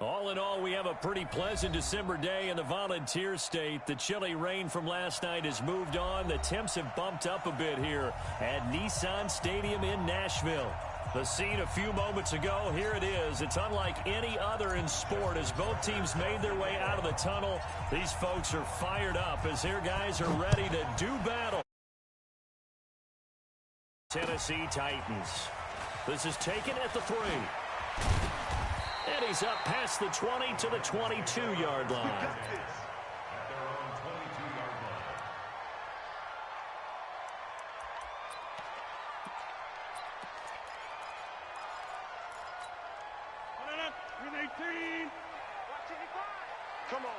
All in all, we have a pretty pleasant December day in the Volunteer State. The chilly rain from last night has moved on. The temps have bumped up a bit here at Nissan Stadium in Nashville. The scene a few moments ago, here it is. It's unlike any other in sport as both teams made their way out of the tunnel. These folks are fired up as their guys are ready to do battle. Tennessee Titans. This is taken at the 3. And he's up past the 20 to the 22-yard line. Come on.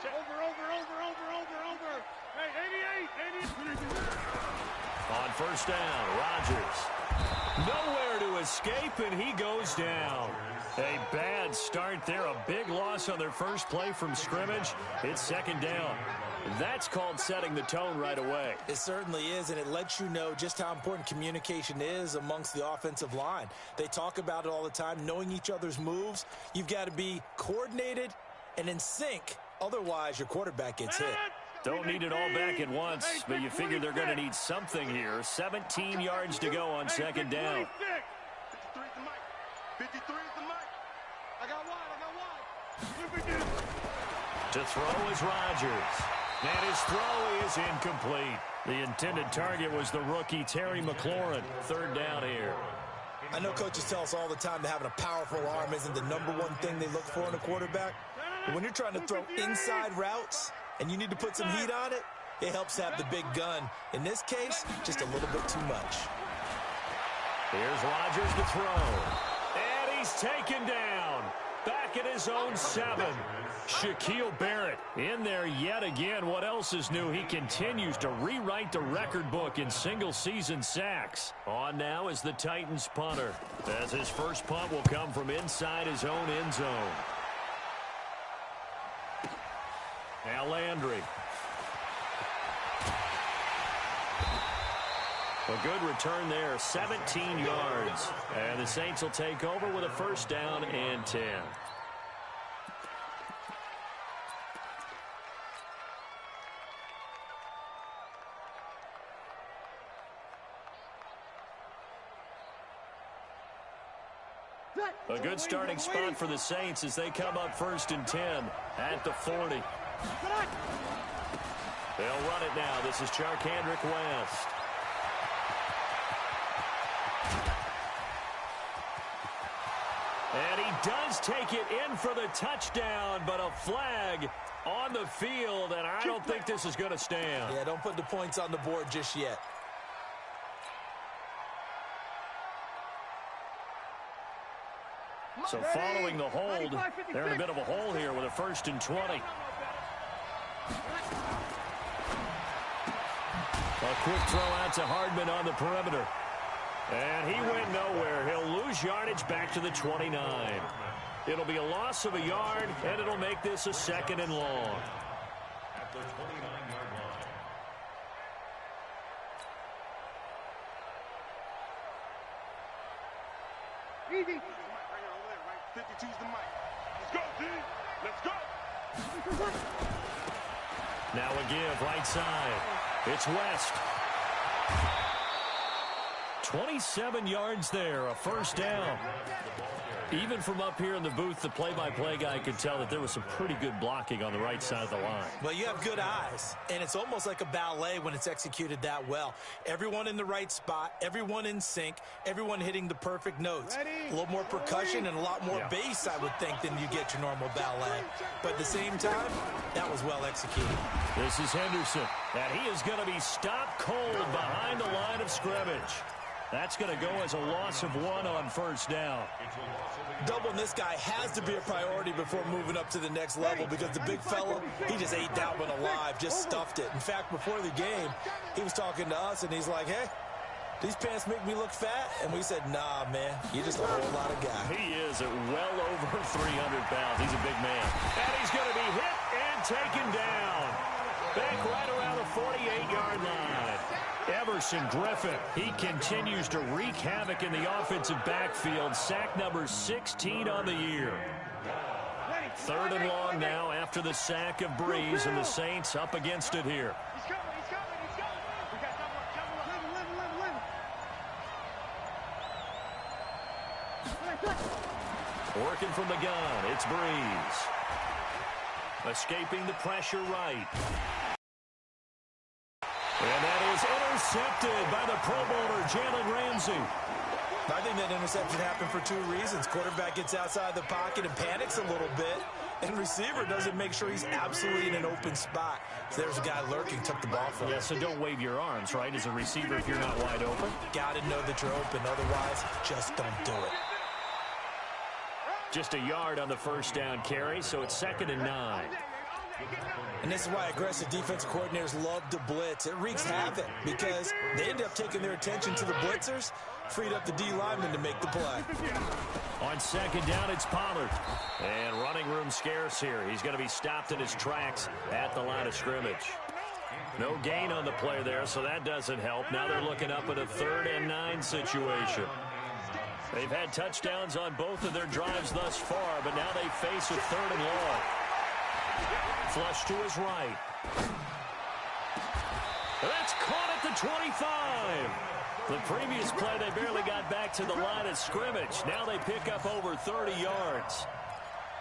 Over. Hey, 88. On first down, Rodgers. Nowhere to escape, and he goes down. A bad start there. A big loss on their first play from scrimmage. It's second down. That's called setting the tone right away. It certainly is, and it lets you know just how important communication is amongst the offensive line. They talk about it all the time, knowing each other's moves. You've got to be coordinated and in sync. Otherwise, your quarterback gets hit. Don't need it all back at once, but you figure they're going to need something here. 17 yards to go on second down. 53 is the mic. I got wide. To throw is Rodgers. And his throw is incomplete. The intended target was the rookie Terry McLaurin. Third down here. I know coaches tell us all the time that having a powerful arm isn't the number one thing they look for in a quarterback. But when you're trying to throw inside routes and you need to put some heat on it, it helps have the big gun. In this case, just a little bit too much. Here's Rodgers to throw. And he's taken down. Back at his own 7. Shaquille Barrett in there yet again. What else is new? He continues to rewrite the record book in single-season sacks. On now is the Titans punter, as his first punt will come from inside his own end zone. Now Landry. A good return there, 17 yards. And the Saints will take over with a first down and 10. A good starting spot for the Saints as they come up first and 10 at the 40. They'll run it now. This is Charkandrick West. And he does take it in for the touchdown, but a flag on the field, and I don't think this is going to stand. Yeah, don't put the points on the board just yet. So following the hold, they're in a bit of a hole here with a first and 20. A quick throw out to Hardman on the perimeter. And he went nowhere. He'll lose yardage back to the 29. It'll be a loss of a yard, and it'll make this a second and long. At the 29-yard line. Easy. 52's the mic. Let's go, team. Let's go. Now a give right side. It's West. 27 yards there, a first down. Even from up here in the booth, the play-by-play guy could tell that there was some pretty good blocking on the right side of the line. Well, you have good eyes, and it's almost like a ballet when it's executed that well. Everyone in the right spot, everyone in sync, everyone hitting the perfect notes. A little more percussion and a lot more bass, I would think, than you get your normal ballet. But at the same time, that was well executed. This is Henderson, and he is going to be stopped cold behind the line of scrimmage. That's going to go as a loss of 1 on first down. Doubling this guy has to be a priority before moving up to the next level because the big fella, he just ate that one alive, just stuffed it. In fact, before the game, he was talking to us, and he's like, hey, these pants make me look fat? And we said, nah, man, you're just a whole lot of guy. He is at well over 300 pounds. He's a big man. And he's going to be hit and taken down. Back right around the 48-yard line. Everson Griffin, he continues to wreak havoc in the offensive backfield. Sack number 16 on the year. 3rd and long now after the sack of Breeze, and the Saints up against it here. He's coming. We got double. Working from the gun, it's Breeze. Escaping the pressure right. And that is intercepted by the Pro Bowler, Jalen Ramsey. I think that interception happened for 2 reasons. Quarterback gets outside the pocket and panics a little bit, and receiver doesn't make sure he's absolutely in an open spot. So there's a guy lurking, took the ball from him. Yeah, so don't wave your arms, right, as a receiver if you're not wide open. Got to know that you're open. Otherwise, just don't do it. Just a yard on the first down carry, so it's 2nd and 9. And this is why aggressive defensive coordinators love to blitz. It wreaks havoc because they end up taking their attention to the blitzers, freed up the D lineman to make the play. On 2nd down, it's Pollard. And running room scarce here. He's going to be stopped in his tracks at the line of scrimmage. No gain on the play there, so that doesn't help. Now they're looking up at a 3rd and 9 situation. They've had touchdowns on both of their drives thus far, but now they face a 3rd and long. Flush to his right. That's caught at the 25. The previous play, they barely got back to the line of scrimmage. Now they pick up over 30 yards.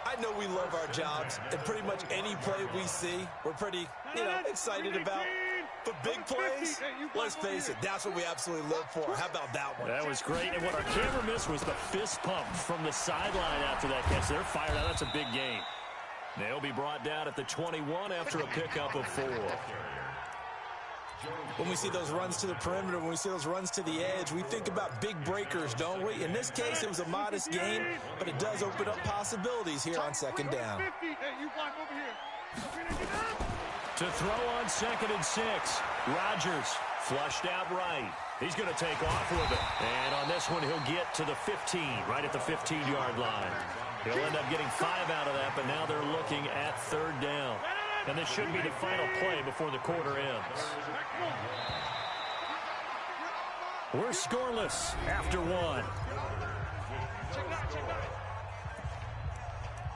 I know we love our jobs, and pretty much any play we see, we're pretty, excited about. But big plays, let's face it, that's what we absolutely live for. How about that one? That was great. And what our camera missed was the fist pump from the sideline after that catch. They're fired out. That's a big gain. They'll be brought down at the 21 after a pickup of 4. When we see those runs to the perimeter, when we see those runs to the edge, we think about big breakers, don't we? In this case, it was a modest gain, but it does open up possibilities here on 2nd down. To throw on 2nd and 6. Rodgers flushed out right. He's going to take off with it. And on this one, he'll get to the 15, right at the 15-yard line. He'll end up getting 5 out of that, but now they're looking at 3rd down. And this should be the final play before the quarter ends. We're scoreless after 1.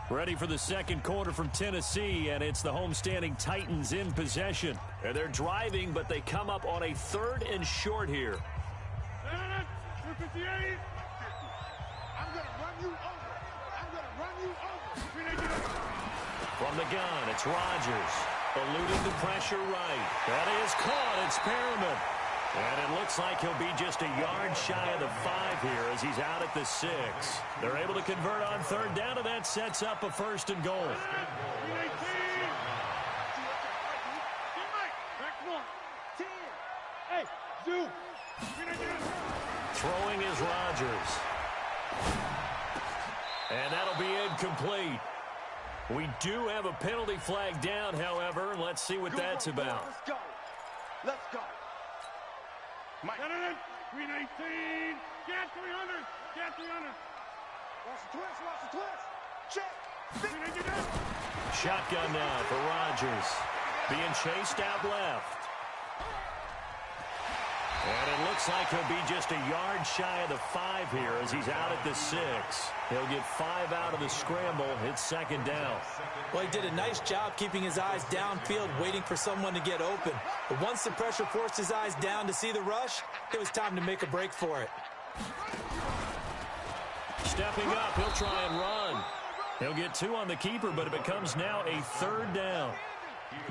Ready for the 2nd quarter from Tennessee, and it's the homestanding Titans in possession. And they're driving, but they come up on a 3rd and short here. From the gun, it's Rodgers. Eluding the pressure right. That is caught. It's Perriman. And it looks like he'll be just a yard shy of the 5 here as he's out at the 6. They're able to convert on 3rd down, and that sets up a 1st and goal. Throwing is Rodgers. And that'll be incomplete. We do have a penalty flag down, however. Let's see what that's about. Let's go. Let's go. Mike. 319. Get 300. Get 300. Watch the twist. Check. Shotgun now for Rodgers. Being chased out left. And it looks like he'll be just a yard shy of the 5 here as he's out at the 6. He'll get 5 out of the scramble. It's 2nd down. Well, he did a nice job keeping his eyes downfield, waiting for someone to get open. But once the pressure forced his eyes down to see the rush, it was time to make a break for it. Stepping up, he'll try and run. He'll get 2 on the keeper, but it becomes now a 3rd down.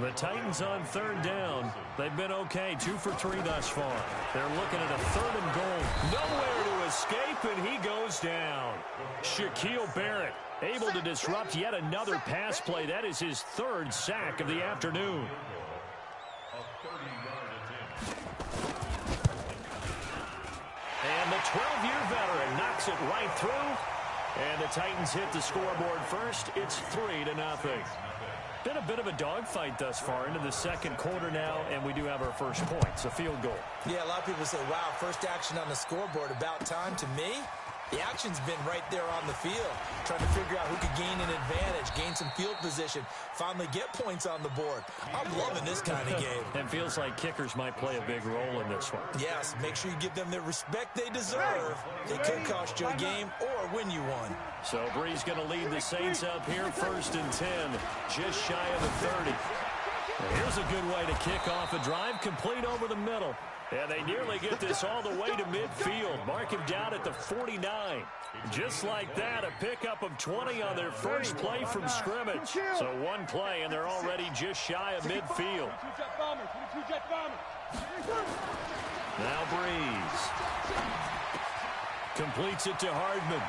The Titans on 3rd down. They've been okay, 2 for 3 thus far. They're looking at a 3rd and goal. Nowhere to escape, and he goes down. Shaquille Barrett able to disrupt yet another pass play. That is his 3rd sack of the afternoon. And the 12-year veteran knocks it right through. And the Titans hit the scoreboard first. It's 3-0. Been a bit of a dogfight thus far into the 2nd quarter now, and we do have our first points, a field goal. Yeah, a lot of people say, wow, first action on the scoreboard, about time. To me, The action's been right there on the field, trying to figure out who could gain an advantage, gain some field position, finally get points on the board. I'm loving this kind of game. It feels like kickers might play a big role in this one. Yes, make sure you give them the respect they deserve. They could cost you a game or win you one. So Bree's going to lead the Saints up here, 1st and 10, just shy of the 30. Here's a good way to kick off a drive, complete over the middle. And they nearly get this all the way to midfield. Mark him down at the 49. Just like that, a pickup of 20 on their first play from scrimmage. So one play, and they're already just shy of midfield. Now Breeze. Completes it to Hardman.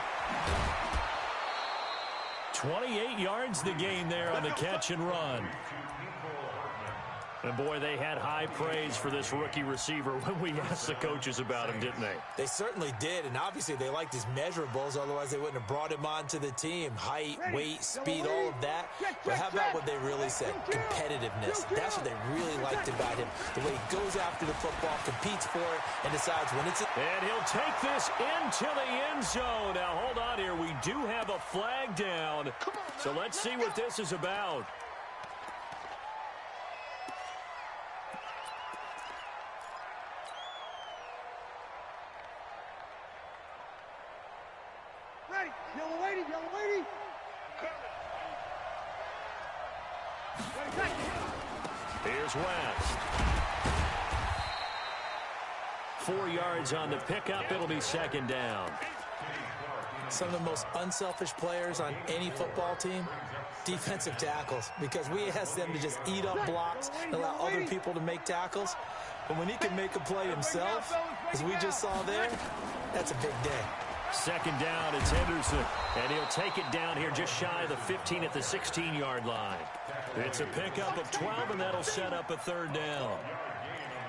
28 yards the gain there on the catch and run. And, boy, they had high praise for this rookie receiver when we asked the coaches about him, didn't they? They certainly did, and obviously they liked his measurables. Otherwise, they wouldn't have brought him onto the team. Height, weight, speed, all of that. But how about what they really said? Competitiveness. That's what they really liked about him. The way he goes after the football, competes for it, and decides when it's... And he'll take this into the end zone. Now, hold on here. We do have a flag down. So let's see what this is about. Yellow lady. Here's West. 4 yards on the pickup. It'll be 2nd down. Some of the most unselfish players on any football team, defensive tackles, because we ask them to just eat up blocks and allow other people to make tackles. But when he can make a play himself, as we just saw there, that's a big day. 2nd down, it's Henderson. And he'll take it down here just shy of the 15 at the 16-yard line. It's a pickup of 12, and that'll set up a 3rd down.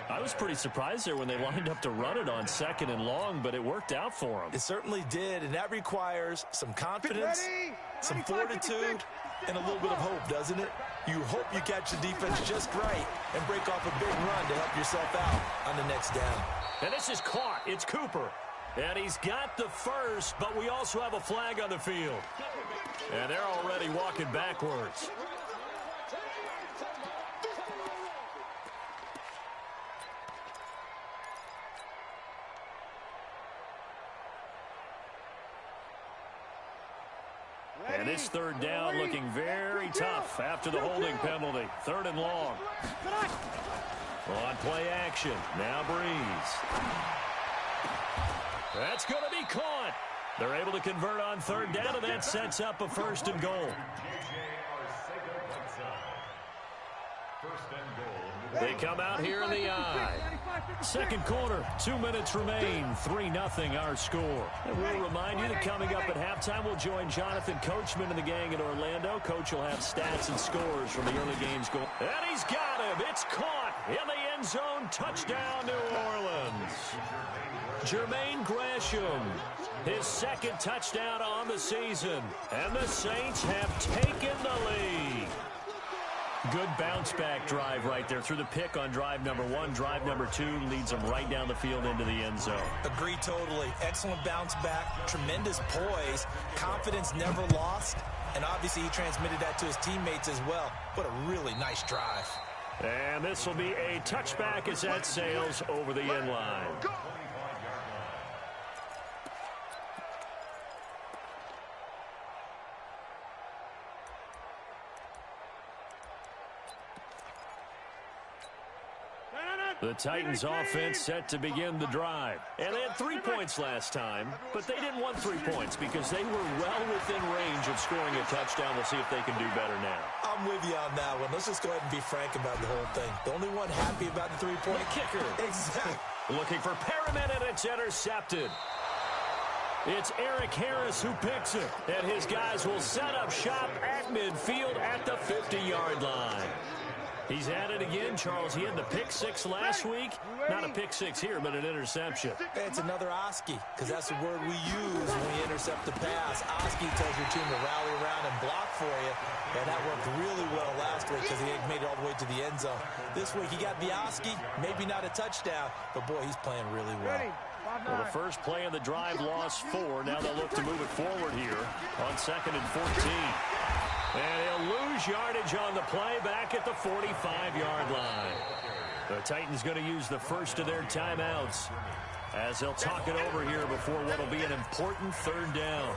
I was pretty surprised there when they lined up to run it on 2nd and long, but it worked out for them. It certainly did, and that requires some confidence, some fortitude, and a little bit of hope, doesn't it? You hope you catch the defense just right and break off a big run to help yourself out on the next down. And this is caught. It's Cooper. And he's got the first, but we also have a flag on the field. And they're already walking backwards. And this 3rd down looking very tough after the holding penalty. 3rd and long. On play action. Now Breeze. That's going to be caught. They're able to convert on 3rd down, and that sets up a 1st and goal. They come out here in the I. 2nd quarter, 2 minutes remain, 3-0 our score. And we'll remind you that coming up at halftime, we'll join Jonathan Coachman and the gang in Orlando. Coach will have stats and scores from the early games going. And he's got him. It's caught in the end zone. Touchdown, New Orleans. Jermaine Gresham, his 2nd touchdown on the season. And the Saints have taken the lead. Good bounce-back drive right there through the pick on drive number 1. Drive number 2 leads them right down the field into the end zone. Agree totally. Excellent bounce back, tremendous poise, confidence never lost, and obviously he transmitted that to his teammates as well. What a really nice drive. And this will be a touchback as that sails over the end line. The Titans offense set to begin the drive. And they had 3 points last time, but they didn't want 3 points because they were well within range of scoring a touchdown. We'll see if they can do better now. I'm with you on that one. Let's just go ahead and be frank about the whole thing. The only one happy about the 3-point kicker. Exactly. Looking for Perriman, and it's intercepted. It's Eric Harris who picks it, and his guys will set up shop at midfield at the 50-yard line. He's at it again, Charles. He had the pick 6 last week. Not a pick 6 here, but an interception. It's another Oski, because that's the word we use when we intercept the pass. Oski tells your team to rally around and block for you, and that worked really well last week because he made it all the way to the end zone. This week he got the Oski, maybe not a touchdown, but boy, he's playing really well. Well, the first play of the drive lost 4. Now they'll look to move it forward here on 2nd and 14. And he'll lose yardage on the play back at the 45-yard line. The Titans going to use the first of their timeouts as they'll talk it over here before what will be an important 3rd down.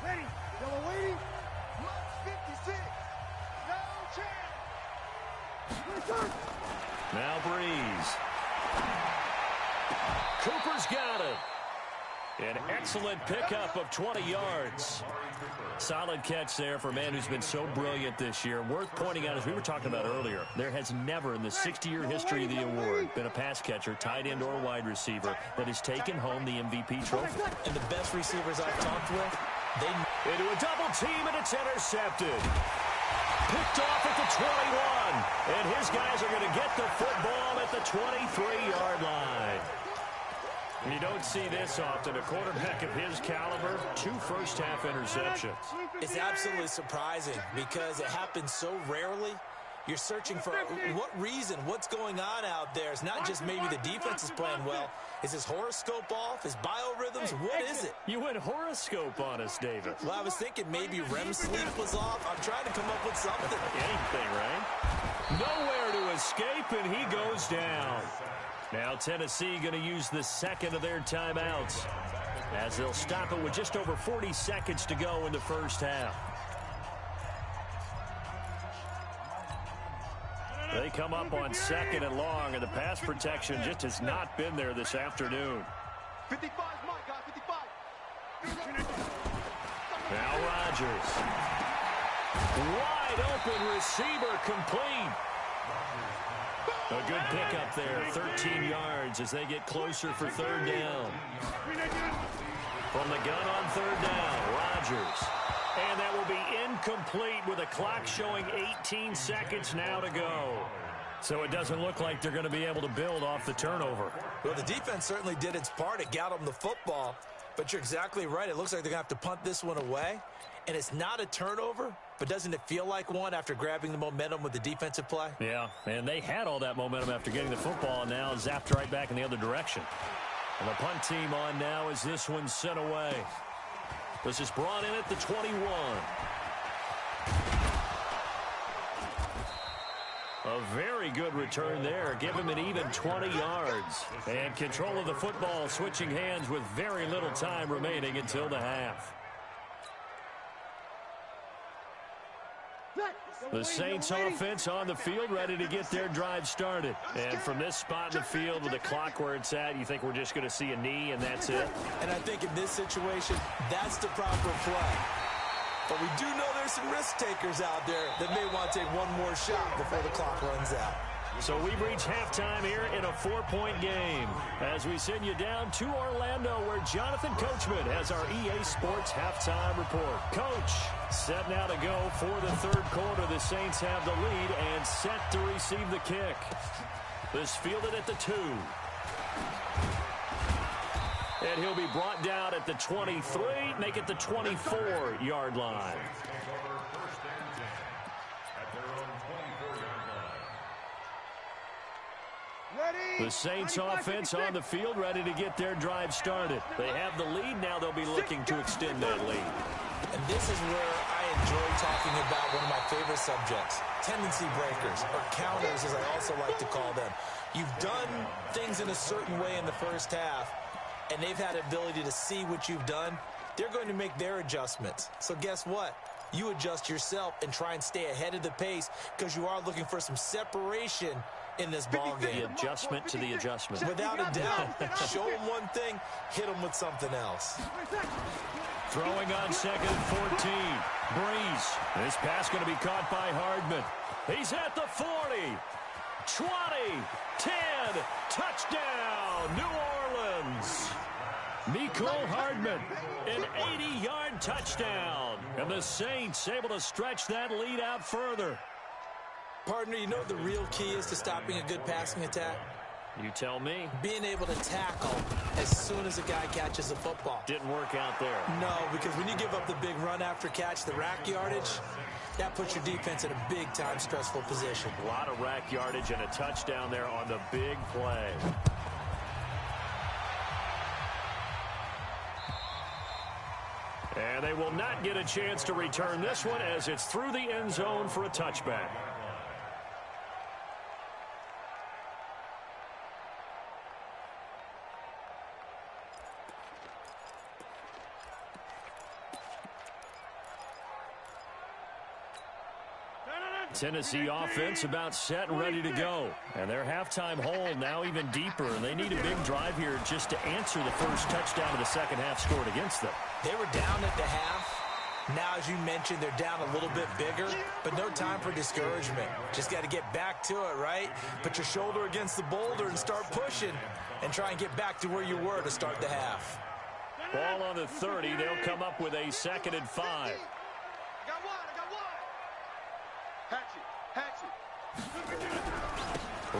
Ready. Yellow waiting. 56. No chance. Now Breeze. Cooper's got it. An excellent pickup of 20 yards. Solid catch there for a man who's been so brilliant this year. Worth pointing out, as we were talking about earlier, there has never in the 60-year history of the award been a pass catcher, tight end, or wide receiver that has taken home the MVP trophy. And the best receivers I've talked with, into a double team, and it's intercepted. Picked off at the 21. And his guys are going to get the football at the 23-yard line. You don't see this often. A quarterback of his caliber, 2 first-half interceptions. It's absolutely surprising because it happens so rarely. You're searching for what reason, what's going on out there. It's not just maybe the defense is playing well. Is his horoscope off? His biorhythms? What is it? You went horoscope on us, David. Well, I was thinking maybe REM sleep was off. I'm trying to come up with something. Anything, right? Nowhere to escape, and he goes down. Now Tennessee going to use the second of their timeouts as they'll stop it with just over 40 seconds to go in the first half. They come up on 2nd and long, and the pass protection just has not been there this afternoon. 55 is my guy, 55. Now Rodgers. Wide open receiver complete. A good pickup there, 13 yards as they get closer for 3rd down. From the gun on 3rd down, Rodgers. And that will be incomplete with a clock showing 18 seconds now to go. So it doesn't look like they're going to be able to build off the turnover. Well, the defense certainly did its part. It got them the football. But you're exactly right. It looks like they're going to have to punt this one away. And it's not a turnover, but doesn't it feel like one after grabbing the momentum with the defensive play? Yeah, and they had all that momentum after getting the football, and now zapped right back in the other direction. And the punt team on now as this one's sent away. This is brought in at the 21. A very good return there. Give him an even 20 yards. And control of the football, switching hands with very little time remaining until the half. The Saints offense on the field, ready to get their drive started. And from this spot in the field with the clock where it's at, you think we're just going to see a knee and that's it? And I think in this situation, that's the proper play. But we do know there's some risk takers out there that may want to take one more shot before the clock runs out. So we've reached halftime here in a 4-point game as we send you down to Orlando where Jonathan Coachman has our EA Sports halftime report. Coach, set now to go for the 3rd quarter. The Saints have the lead and set to receive the kick. This fielded at the 2. And he'll be brought down at the 23, make it the 24-yard line. The Saints offense on the field ready to get their drive started. They have the lead. Now they'll be looking to extend that lead. And this is where I enjoy talking about one of my favorite subjects, tendency breakers, or counters as I also like to call them. You've done things in a certain way in the first half, and they've had the ability to see what you've done. They're going to make their adjustments. So guess what? You adjust yourself and try and stay ahead of the pace because you are looking for some separation in this ball game. The adjustment to the adjustment. Without a doubt. Show them one thing, hit them with something else. Throwing on 2nd and 14. Breeze. This pass going to be caught by Hardman. He's at the 40. 20. 10. Touchdown, New Orleans. Mecole Hardman, an 80-yard touchdown. And the Saints able to stretch that lead out further. Partner, you know what the real key is to stopping a good passing attack? You tell me. Being able to tackle as soon as a guy catches the football. Didn't work out there. No, because when you give up the big run after catch, the rack yardage, that puts your defense in a big-time stressful position. A lot of rack yardage and a touchdown there on the big play. And they will not get a chance to return this one as it's through the end zone for a touchback. Tennessee offense about set and ready to go. And their halftime hole now even deeper. And they need a big drive here just to answer the first touchdown of the second half scored against them. They were down at the half. Now, as you mentioned, they're down a little bit bigger, but no time for discouragement. Just got to get back to it, right? Put your shoulder against the boulder and start pushing and try and get back to where you were to start the half. Ball on the 30. They'll come up with a 2nd and 5. I got one. Hatch it.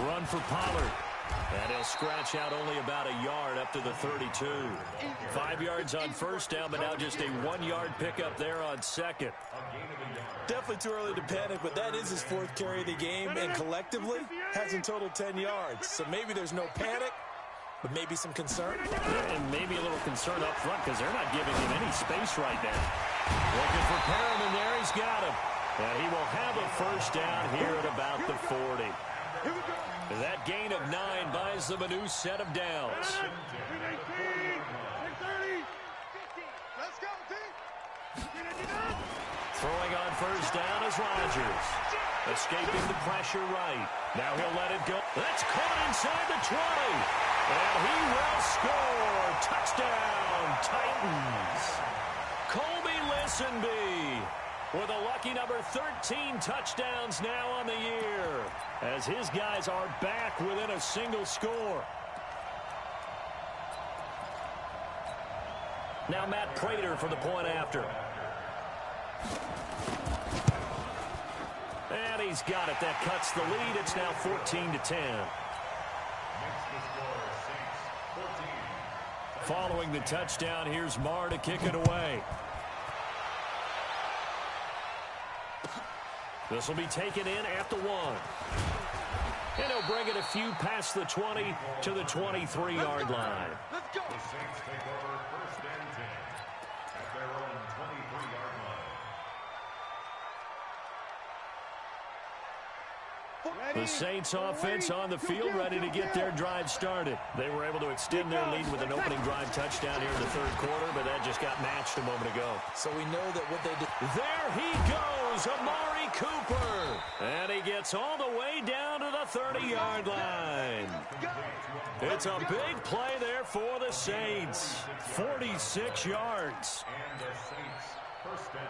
Run for Pollard. And he'll scratch out only about a yard up to the 32. 5 yards on first down, but now just a 1-yard pickup there on second. Definitely too early to panic, but that is his 4th carry of the game, and collectively has in total 10 yards. So maybe there's no panic, but maybe some concern. And maybe a little concern up front because they're not giving him any space right now. Looking for Perriman there. He's got him. And he will have a first down here at about the 40. That gain of 9 buys them a new set of downs. Throwing on first down is Rodgers. Escaping the pressure right. Now he'll let it go. That's caught inside the 20. And he will score. Touchdown, Titans. Colby Listenby with a lucky number 13 touchdowns now on the year, as his guys are back within a single score. Now Matt Prater for the point after. And he's got it. That cuts the lead. It's now 14-10. Following the touchdown, here's Marr to kick it away. This will be taken in at the 1. And he'll bring it a few past the 20 to the 23-yard line. Let's go. The Saints take over 1st and 10 at their own 23-yard line. The Saints offense on the field, ready to get their drive started. They were able to extend their lead with an opening drive touchdown here in the 3rd quarter, but that just got matched a moment ago. So we know that what they did. There he goes, Amari Cooper. And he gets all the way down to the 30-yard line. It's a big play there for the Saints. 46 yards. And the Saints first down.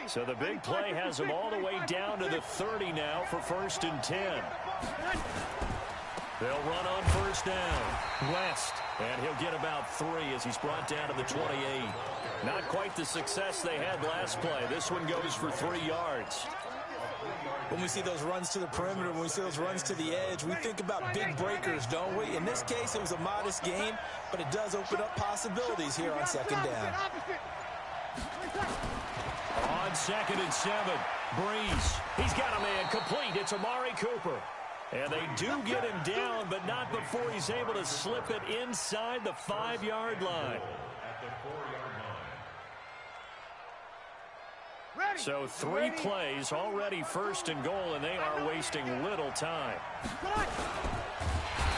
So the big play has him all the way down to the 30 now for 1st and 10. They'll run on first down. West, and he'll get about 3 as he's brought down to the 28. Not quite the success they had last play. This one goes for 3 yards. When we see those runs to the perimeter, when we see those runs to the edge, we think about big breakers, don't we? In this case, it was a modest gain, but it does open up possibilities here on 2nd down. On 2nd and 7, Breeze. He's got a man complete. It's Amari Cooper. And they do get him down, but not before he's able to slip it inside the 5-yard line. At the 4-yard line. So 3 plays, already 1st and goal, and they are wasting little time.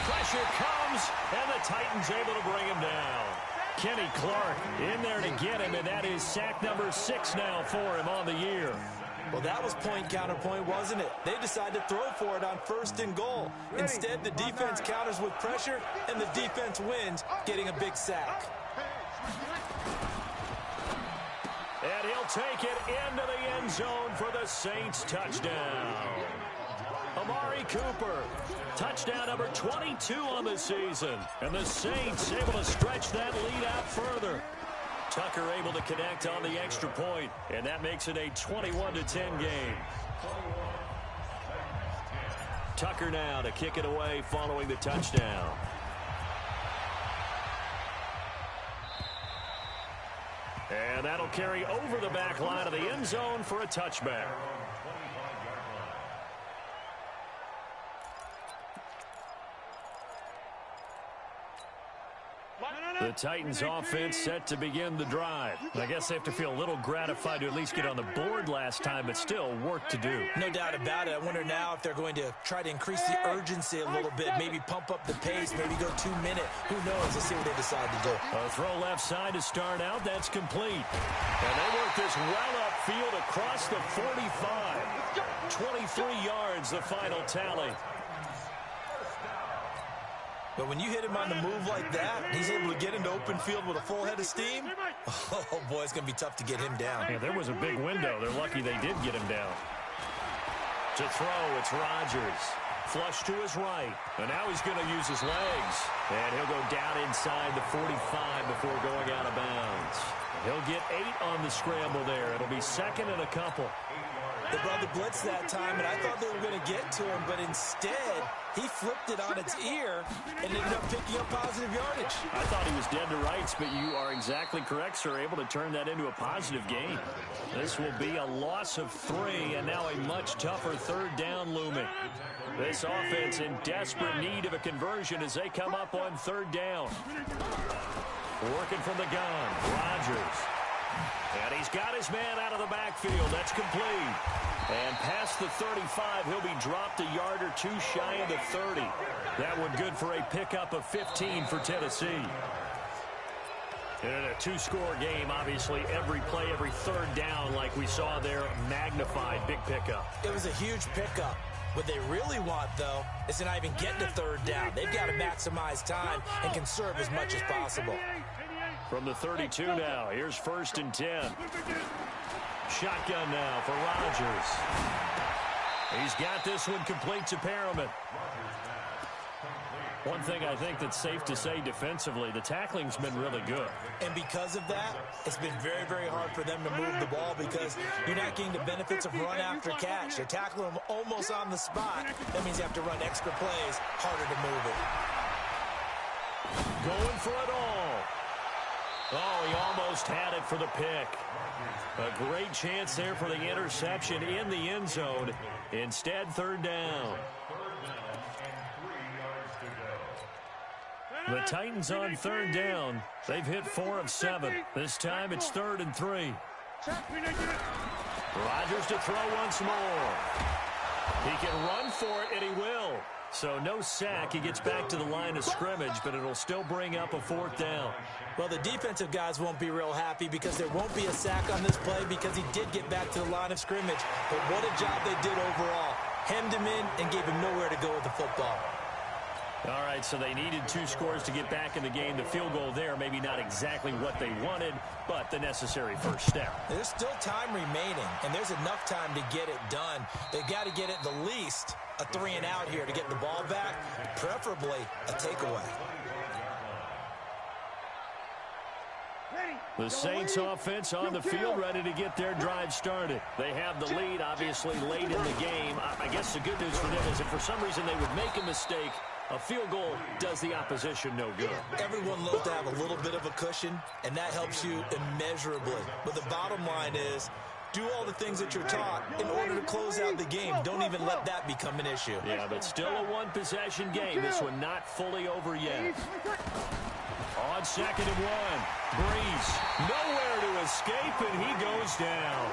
Pressure comes, and the Titans able to bring him down. Kenny Clark in there to get him, and that is sack number 6 now for him on the year. Well, that was point counterpoint, wasn't it? They decided to throw for it on 1st and goal. Instead, the defense counters with pressure, and the defense wins, getting a big sack. And he'll take it into the end zone for the Saints touchdown. Amari Cooper, touchdown number 22 on the season. And the Saints able to stretch that lead out further. Tucker able to connect on the extra point, and that makes it a 21-10 game. Tucker now to kick it away following the touchdown. And that'll carry over the back line of the end zone for a touchback. The Titans offense set to begin the drive. I guess they have to feel a little gratified to at least get on the board last time, but still work to do. No doubt about it. I wonder now if they're going to try to increase the urgency a little bit, maybe pump up the pace, maybe go 2 minute. Who knows? Let's see what they decide to do. A throw left side to start out. That's complete. And they work this well upfield across the 45. 23 yards, the final tally. But when you hit him on the move like that, he's able to get into open field with a full head of steam. Oh, boy, it's going to be tough to get him down. Yeah, there was a big window. They're lucky they did get him down. To throw, it's Rodgers. Flush to his right. And now he's going to use his legs. And he'll go down inside the 45 before going out of bounds. He'll get 8 on the scramble there. It'll be second and a couple. They brought the blitz that time, and I thought they were going to get to him, but instead, he flipped it on its ear and ended up picking up positive yardage. I thought he was dead to rights, but you are exactly correct, sir. Able to turn that into a positive gain. This will be a loss of 3, and now a much tougher third down looming. This offense in desperate need of a conversion as they come up on third down. Working from the gun, Rodgers. And he's got his man out of the backfield. That's complete. And past the 35, he'll be dropped a yard or 2 shy of the 30. That one good for a pickup of 15 for Tennessee. In a 2-score game, obviously, every play, every third down, like we saw there, magnified, big pickup. It was a huge pickup. What they really want, though, is to not even get to third down. They've got to maximize time and conserve as much as possible. From the 32 now, here's 1st and 10. Shotgun now for Rodgers. He's got this one complete to Perriman. One thing I think that's safe to say defensively, the tackling's been really good. And because of that, it's been very, very hard for them to move the ball because you're not getting the benefits of run after catch. You're tackling them almost on the spot. That means you have to run extra plays, harder to move it. Going for it all. Oh, he almost had it for the pick. A great chance there for the interception in the end zone. Instead, third down. The Titans on third down. They've hit 4 of 7. This time it's 3rd and 3. Rodgers to throw once more. He can run for it, and he will. So no sack. He gets back to the line of scrimmage, but it'll still bring up a 4th down. Well, the defensive guys won't be real happy because there won't be a sack on this play because he did get back to the line of scrimmage. But what a job they did overall. Hemmed him in and gave him nowhere to go with the football. All right, so they needed 2 scores to get back in the game. The field goal there, maybe not exactly what they wanted, but the necessary first step. There's still time remaining, and there's enough time to get it done. They've got to get it the least a 3-and-out here to get the ball back, preferably a takeaway. The Saints offense on the field, ready to get their drive started. They have the lead, obviously, late in the game. I guess the good news for them is if for some reason they would make a mistake, a field goal does the opposition no good. Everyone loves to have a little bit of a cushion, and that helps you immeasurably. But the bottom line is, do all the things that you're taught in order to close out the game. Don't even let that become an issue. Yeah, but still a one-possession game. This one not fully over yet. On 2nd and 1, Breeze nowhere to escape, and he goes down.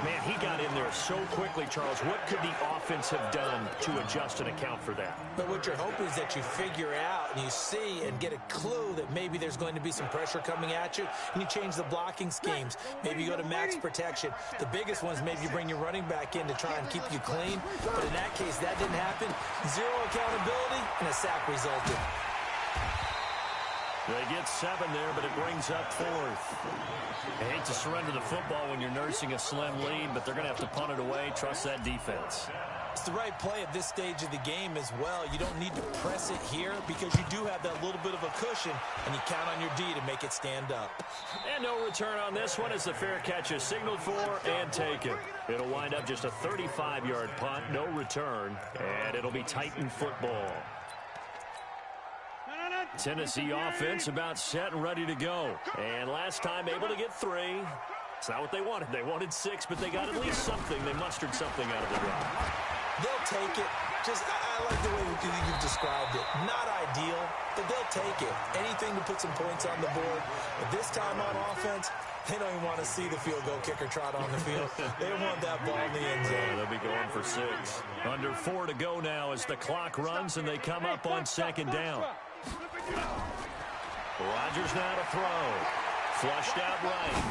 Man, he got in there so quickly, Charles. What could the offense have done to adjust and account for that? But what you're hoping is that you figure out and you see and get a clue that maybe there's going to be some pressure coming at you, and you change the blocking schemes. Maybe you go to max protection. The biggest one is maybe you bring your running back in to try and keep you clean. But in that case, that didn't happen. 0 accountability, and a sack resulted. They get 7 there, but it brings up 4th. I hate to surrender the football when you're nursing a slim lead, but they're going to have to punt it away. Trust that defense. It's the right play at this stage of the game as well. You don't need to press it here because you do have that little bit of a cushion, and you count on your D to make it stand up. And no return on this one as the fair catch is signaled for and taken. It'll wind up just a 35-yard punt, no return, and it'll be Titan football. Tennessee offense about set and ready to go. And last time able to get 3. It's not what they wanted. They wanted 6, but they got at least something. They mustered something out of the drive. They'll take it. I like the way you've described it. Not ideal, but they'll take it. Anything to put some points on the board. But this time on offense, they don't even want to see the field goal kicker trot on the field. They want that ball in the end zone. They'll be going for 6. Under 4 to go now as the clock runs and they come up on 2nd down. Rodgers now to throw. Flushed out right.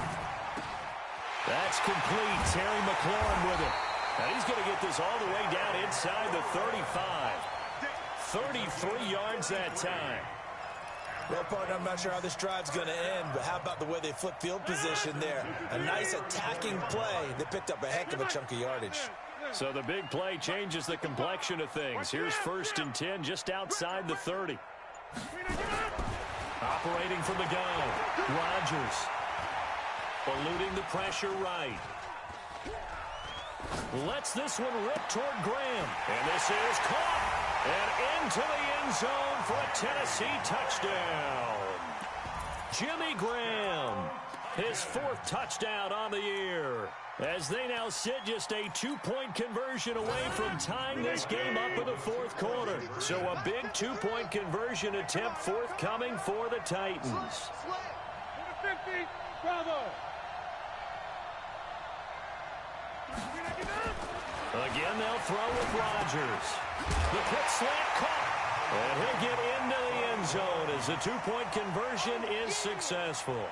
That's complete. Terry McLaurin with it. And he's going to get this all the way down inside the 35. 33 yards that time. Well, partner, I'm not sure how this drive's going to end, but how about the way they flip field position there? A nice attacking play. They picked up a heck of a chunk of yardage. So the big play changes the complexion of things. Here's 1st and 10 just outside the 30. Operating from the gun. Rodgers. Eluding the pressure right. Lets this one rip toward Graham. And this is caught. And into the end zone for a Tennessee touchdown. Jimmy Graham. His 4th touchdown on the year. As they now sit just a 2-point conversion away from tying this game up in the 4th quarter. So a big 2-point conversion attempt forthcoming for the Titans. Again, they'll throw with Rodgers. The quick slant caught. And he'll get into the end zone as the 2-point conversion is successful.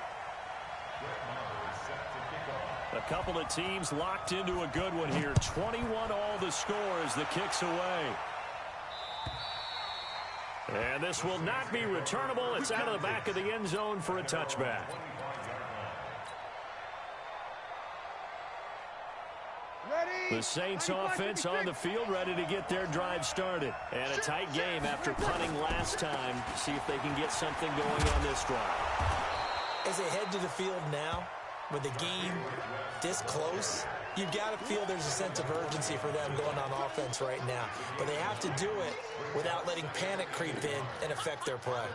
A couple of teams locked into a good one here. 21 all the score as the kick's away. And this will not be returnable. It's out of the back of the end zone for a touchback. The Saints offense on the field ready to get their drive started. And a tight game after punting last time. See if they can get something going on this drive. As they head to the field now, with the game this close, you've got to feel there's a sense of urgency for them going on offense right now. But they have to do it without letting panic creep in and affect their play.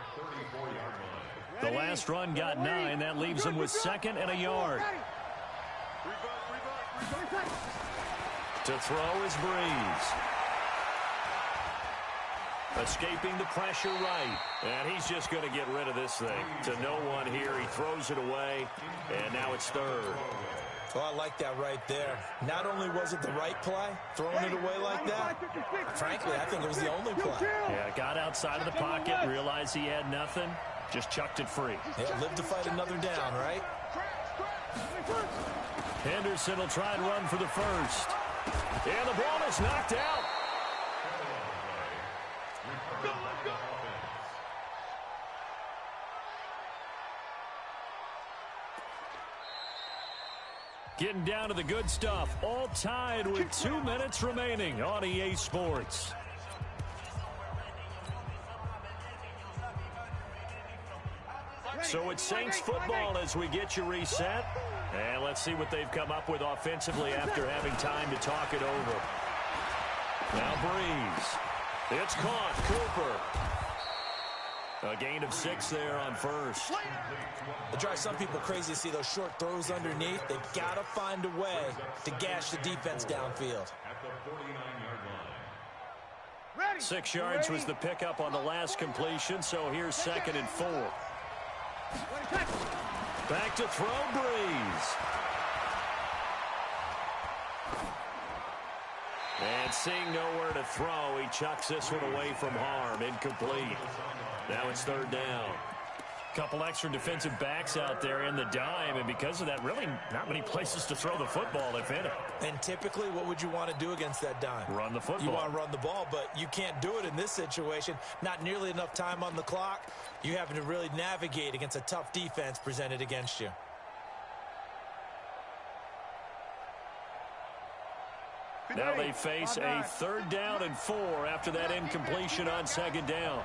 The last run got 9. That leaves them with 2nd and a yard. To throw is Breeze. Escaping the pressure right. And he's just going to get rid of this thing. To no one here. He throws it away. And now it's 3rd. Well, I like that right there. Not only was it the right play, throwing it away like that, frankly, I think it was the only play. Yeah, got outside of the pocket, realized he had nothing, just chucked it free. Yeah, live to fight another down, right? Henderson will try and run for the 1st. And the ball is knocked out. Getting down to the good stuff. All tied with 2 minutes remaining on EA Sports. So it's Saints football as we get you reset. And let's see what they've come up with offensively after having time to talk it over. Now Breeze. It's caught. Cooper. A gain of 6 there on 1st. It drives some people crazy to see those short throws underneath. They've got to find a way to gash the defense downfield. 6 yards was the pickup on the last completion, so here's 2nd and 4. Back to throw, Breeze. And seeing nowhere to throw, he chucks this one away from harm. Incomplete. Now it's 3rd down. Couple extra defensive backs out there in the dime, and because of that, really not many places to throw the football, if any. And typically, what would you want to do against that dime? Run the football. You want to run the ball, but you can't do it in this situation. Not nearly enough time on the clock. You having to really navigate against a tough defense presented against you. Now they face a 3rd down and 4 after that incompletion on 2nd down.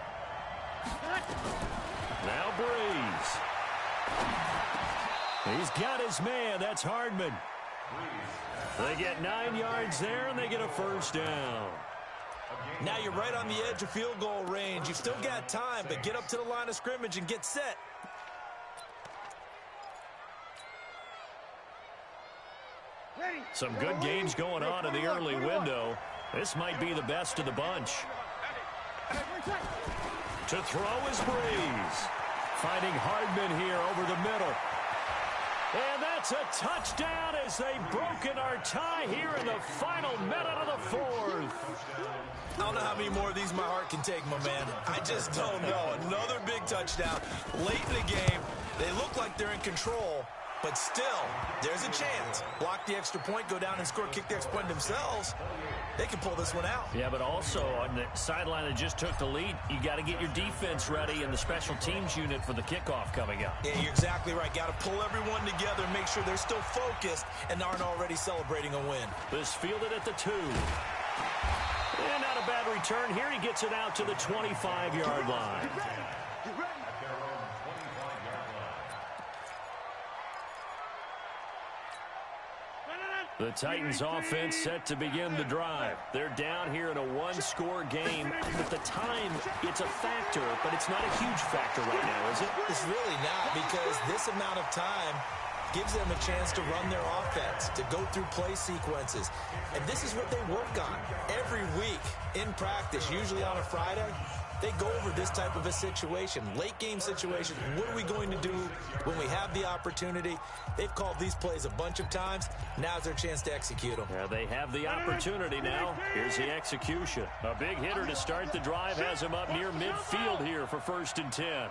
Now Breeze. He's got his man. That's Hardman. They get 9 yards there, and they get a 1st down. Now you're right on the edge of field goal range. You've still got time, but get up to the line of scrimmage and get set. Some good games going on in the early window. This might be the best of the bunch. To throw is Breeze. Finding Hardman here over the middle. And that's a touchdown as they've broken our tie here in the final minute of the 4th. I don't know how many more of these my heart can take, my man. I just don't know. Another big touchdown late in the game. They look like they're in control, but still, there's a chance. Block the extra point, go down and score, kick the extra point themselves. They can pull this one out. Yeah, but also on the sideline that just took the lead, you got to get your defense ready and the special teams unit for the kickoff coming up. Yeah, you're exactly right. Got to pull everyone together and make sure they're still focused and aren't already celebrating a win. This fielded at the 2. And not a bad return here. He gets it out to the 25-yard line. The Titans offense set to begin the drive. They're down here in a 1-score game. With the time, it's a factor, but it's not a huge factor right now, is it? It's really not, because this amount of time gives them a chance to run their offense, to go through play sequences. And this is what they work on every week in practice, usually on a Friday. They go over this type of a situation, late game situation. What are we going to do when we have the opportunity? They've called these plays a bunch of times. Now's their chance to execute them. Yeah, they have the opportunity now. Here's the execution. A big hitter to start the drive has him up near midfield here for 1st and 10.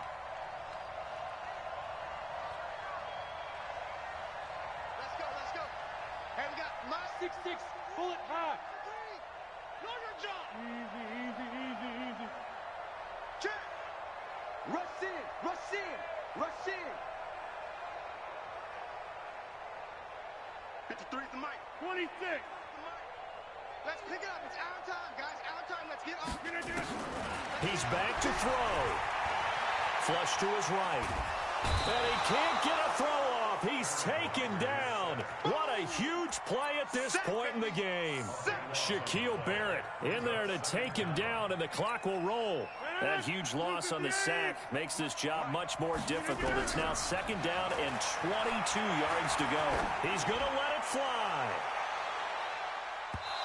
Let's go. Hey, we got my 6'6", bullet high. Know your job. Easy. Check. Rush in. 53 is the mic. 26. Let's pick it up. It's our time, guys. Our time. Let's get off. He's back to throw. Flush to his right. And he can't get a throw off. He's taken down. What a huge play at this point in the game. Shaquille Barrett in there to take him down, and the clock will roll. That huge loss on the sack makes this job much more difficult. It's now 2nd down and 22 yards to go. He's going to let it fly.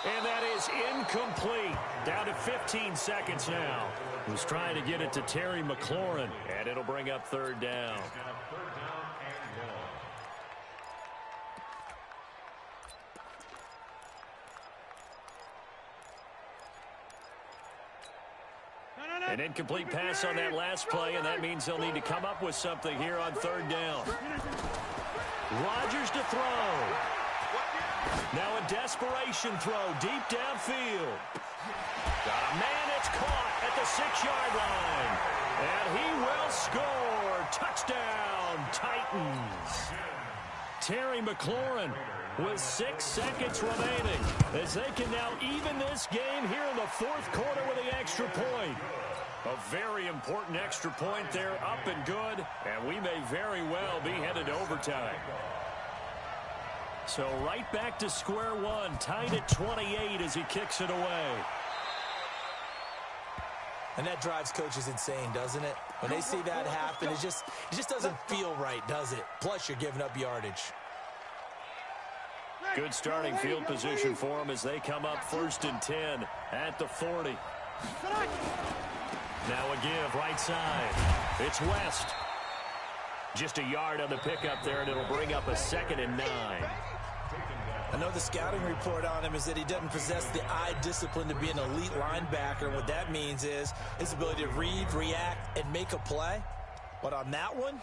And that is incomplete. Down to 15 seconds now. He's trying to get it to Terry McLaurin, and it'll bring up 3rd down. An incomplete pass on that last play, and that means they'll need to come up with something here on 3rd down. Rodgers to throw. Now a desperation throw deep downfield. Got a man that's caught at the 6-yard line. And he will score. Touchdown, Titans. Terry McLaurin with 6 seconds remaining as they can now even this game here in the 4th quarter with the extra point. A very important extra point there, up and good, and we may very well be headed to overtime. So right back to square one, tied at 28 as he kicks it away. And that drives coaches insane, doesn't it? When they see that happen, it just doesn't feel right, does it? Plus, you're giving up yardage. Good starting field position for them as they come up 1st and 10 at the 40. Now a give right side. It's West. Just a yard on the pickup there, and it'll bring up a 2nd and 9. I know the scouting report on him is that he doesn't possess the eye discipline to be an elite linebacker. And what that means is his ability to read, react, and make a play. But on that one,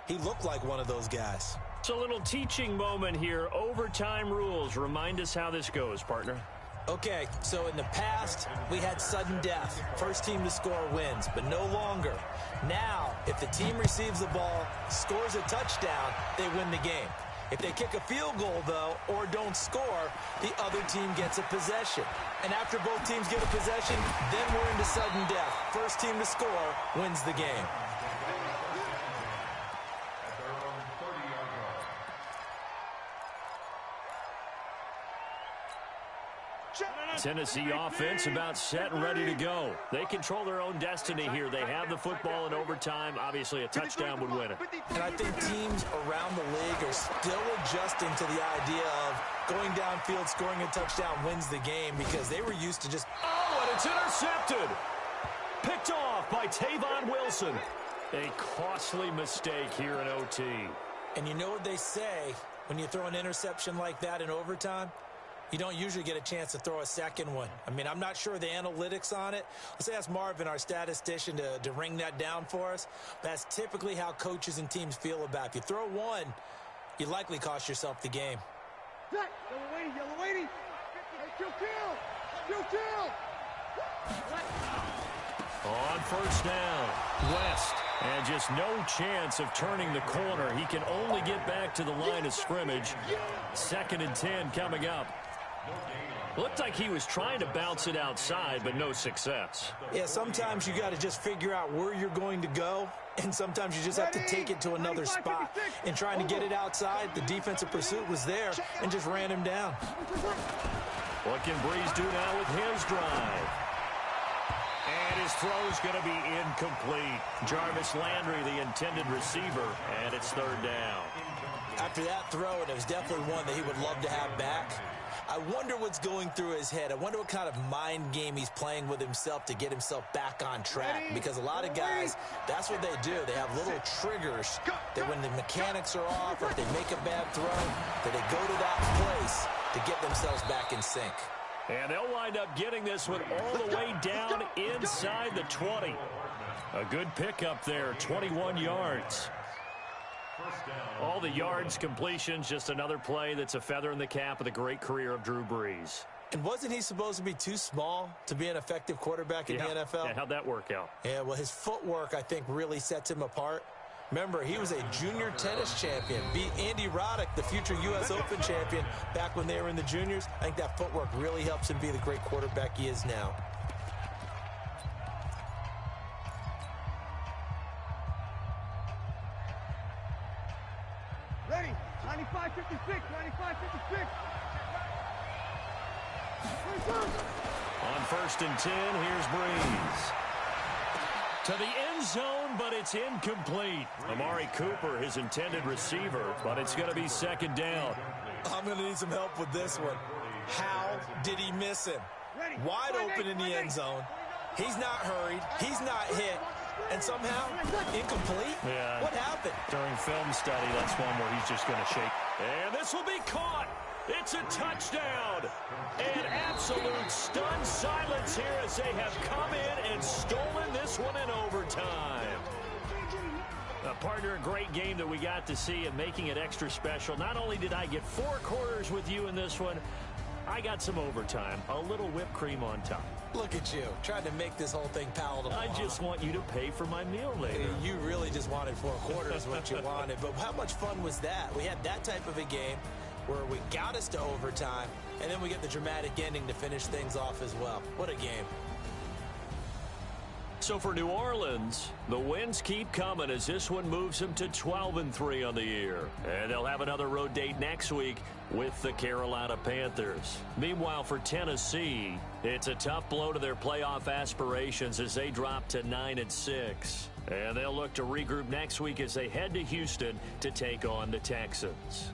he looked like one of those guys. It's a little teaching moment here. Overtime rules. Remind us how this goes, partner. Okay, so in the past, we had sudden death. First team to score wins, but no longer. Now, if the team receives the ball, scores a touchdown, they win the game. If they kick a field goal, though, or don't score, the other team gets a possession. And after both teams get a possession, then we're into sudden death. First team to score wins the game. Tennessee offense about set and ready to go. They control their own destiny here. They have the football in overtime. Obviously, a touchdown would win it. And I think teams around the league are still adjusting to the idea of going downfield, scoring a touchdown wins the game because they were used to just... Oh, and it's intercepted. Picked off by Tavon Wilson. A costly mistake here in OT. And you know what they say when you throw an interception like that in overtime? You don't usually get a chance to throw a second one. I mean, I'm not sure the analytics on it. Let's ask Marvin, our statistician, to ring that down for us. That's typically how coaches and teams feel about it. If you throw one, you likely cost yourself the game. Yellow lady. Hey, kill. On first down, West. And just no chance of turning the corner. He can only get back to the line of scrimmage. 2nd and 10 coming up. Looked like he was trying to bounce it outside, but no success. Yeah, sometimes you got to just figure out where you're going to go, and sometimes you just have to take it to another spot. In trying to get it outside, the defensive pursuit was there and just ran him down. What can Breeze do now with his drive? And his throw's going to be incomplete. Jarvis Landry, the intended receiver, and it's 3rd down. After that throw, and it was definitely one that he would love to have back, I wonder what's going through his head. I wonder what kind of mind game he's playing with himself to get himself back on track. Because a lot of guys, that's what they do. They have little triggers that when the mechanics are off or if they make a bad throw, that they go to that place to get themselves back in sync. And they'll wind up getting this one all the way down inside the 20. A good pickup there, 21 yards. All the yards, completions, just another play that's a feather in the cap of the great career of Drew Brees. And wasn't he supposed to be too small to be an effective quarterback in the NFL? Yeah, how'd that work out? Yeah, well, his footwork, I think, really sets him apart. Remember, he was a junior tennis champion, beat Andy Roddick, the future U.S. Open champion, back when they were in the juniors. I think that footwork really helps him be the great quarterback he is now. Ready. 95-56. On 1st and 10, here's Breeze. To the end zone, but it's incomplete. Amari Cooper, his intended receiver, but it's going to be 2nd down. I'm going to need some help with this one. How did he miss him? Wide open in the end zone. He's not hurried. He's not hit. And somehow, incomplete? Yeah. What happened? During film study, that's one where he's just going to shake. And this will be caught. It's a touchdown. And absolute stunned silence here as they have come in and stolen this one in overtime. Partner, a great game that we got to see and making it extra special. Not only did I get 4 quarters with you in this one, I got some overtime, a little whipped cream on top. Look at you, trying to make this whole thing palatable. I just want you to pay for my meal later. You really just wanted 4 quarters what you wanted. But how much fun was that? We had that type of a game where we got us to overtime, and then we get the dramatic ending to finish things off as well. What a game. So for New Orleans, the wins keep coming as this one moves them to 12-3 on the year. And they'll have another road date next week with the Carolina Panthers. Meanwhile, for Tennessee, it's a tough blow to their playoff aspirations as they drop to 9-6. And they'll look to regroup next week as they head to Houston to take on the Texans.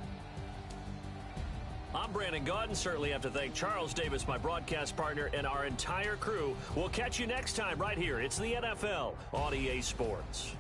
I'm Brandon Gaudin. Certainly have to thank Charles Davis, my broadcast partner, and our entire crew. We'll catch you next time right here. It's the NFL on EA Sports.